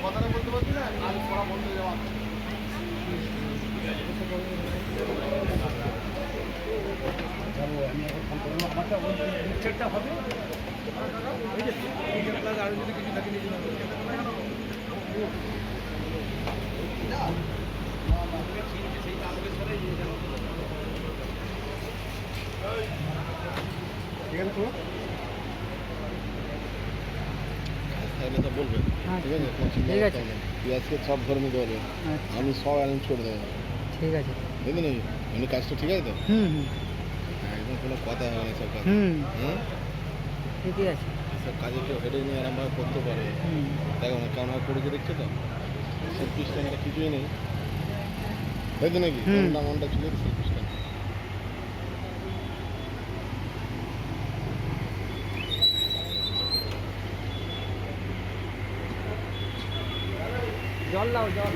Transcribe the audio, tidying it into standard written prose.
কথাটা বলতে পারছি না, কাজ করা বন্ধ হয়ে যাওয়া। যাবো আমি এখন ফোন করবো আমারটা ওই পিকচারটা হবে আরো যদি কিছু থাকে নিজে ঠিক আছে তো তাহলে তো বলবেন ঠিক আছে ঠিক আছে। তুই আজকে সব ধরে নিতে পারবে আচ্ছা আমি সব অ্যারেঞ্জ করে দেবো ঠিক আছে। বুঝলি নাকি এমনি কাজটা ঠিক আছে তো হুম হুম একদম কোনো কথা হবে না সব কাজ হুম হ্যাঁ ঠিকই আছে। সব কাজে কেউ হেডে নিয়ে আরামভাবে করতে পারে হুম দেখো না কেমন করেছে দেখছো তো সব পিস্টনটা কিছুই নেই তাই তো নাকি হুম। মনটা মনটা ছিল তো সেই পিস্টন জল দাও জল।